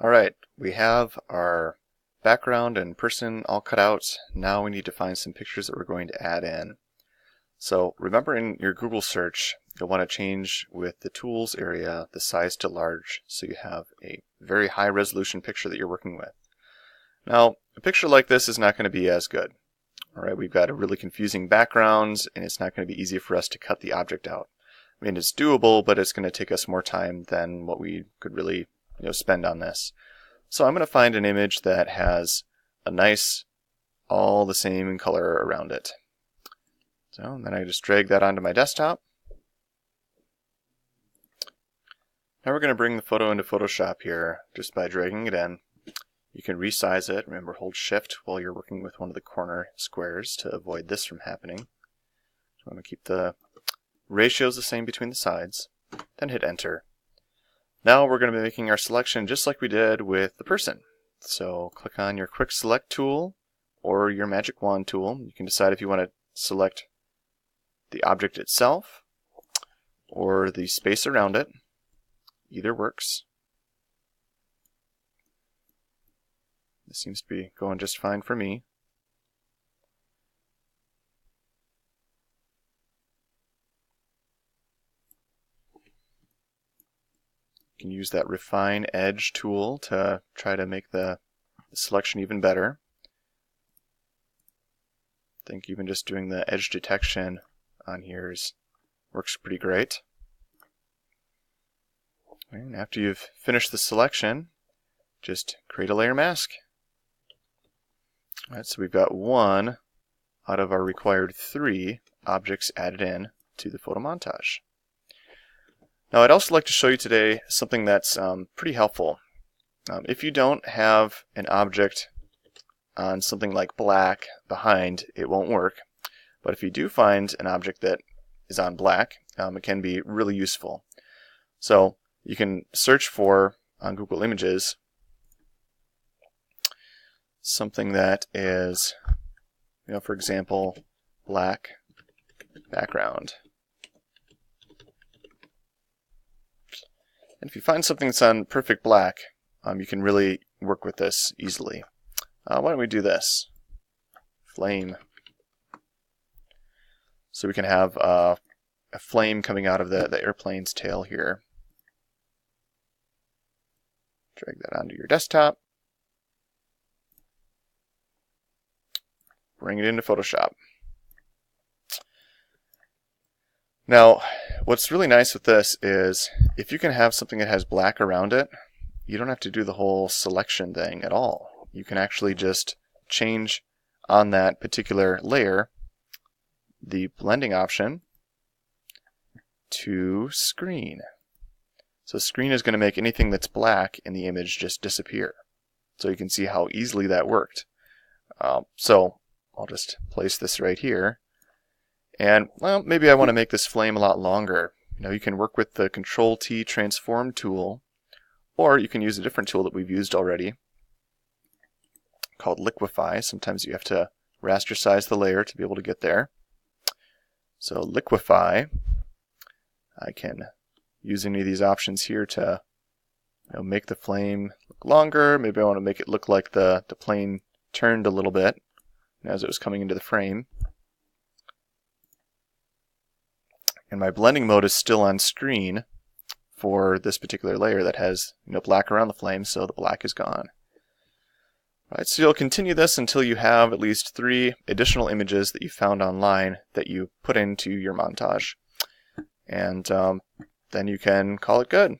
Alright, we have our background and person all cut out. Now we need to find some pictures that we're going to add in. So remember, in your Google search, you'll want to change with the tools area the size to large so you have a very high resolution picture that you're working with. Now, a picture like this is not going to be as good. Alright, we've got a really confusing background and it's not going to be easy for us to cut the object out. I mean, it's doable, but it's going to take us more time than what we could really spend on this. So I'm going to find an image that has a nice, all the same color around it. So then I just drag that onto my desktop. Now we're going to bring the photo into Photoshop here just by dragging it in. You can resize it. Remember, hold Shift while you're working with one of the corner squares to avoid this from happening. So I'm going to keep the ratios the same between the sides, then hit Enter. Now we're going to be making our selection just like we did with the person. So click on your Quick Select tool or your Magic Wand tool. You can decide if you want to select the object itself or the space around it. Either works. This seems to be going just fine for me. You can use that Refine Edge tool to try to make the selection even better. I think even just doing the edge detection on here works pretty great. And after you've finished the selection, just create a layer mask. Alright, so we've got one out of our required 3 objects added in to the photo montage. Now I'd also like to show you today something that's pretty helpful. If you don't have an object on something like black behind, it won't work. But if you do find an object that is on black, it can be really useful. So you can search for, on Google Images, something that is, for example, black background. And if you find something that's on perfect black, you can really work with this easily. Why don't we do this? Flame. So we can have a flame coming out of the airplane's tail here. Drag that onto your desktop. Bring it into Photoshop. Now, what's really nice with this is if you can have something that has black around it, you don't have to do the whole selection thing at all. You can actually just change on that particular layer the blending option to screen. So screen is going to make anything that's black in the image just disappear. So you can see how easily that worked. So I'll just place this right here. And, well, maybe I want to make this flame a lot longer. You can work with the Control-T Transform tool, or you can use a different tool that we've used already called Liquify. Sometimes you have to raster size the layer to be able to get there. So Liquify, I can use any of these options here to make the flame look longer. Maybe I want to make it look like the plane turned a little bit as it was coming into the frame. And my blending mode is still on screen for this particular layer that has black around the flame, so the black is gone. Alright, so you'll continue this until you have at least 3 additional images that you found online that you put into your montage. And then you can call it good.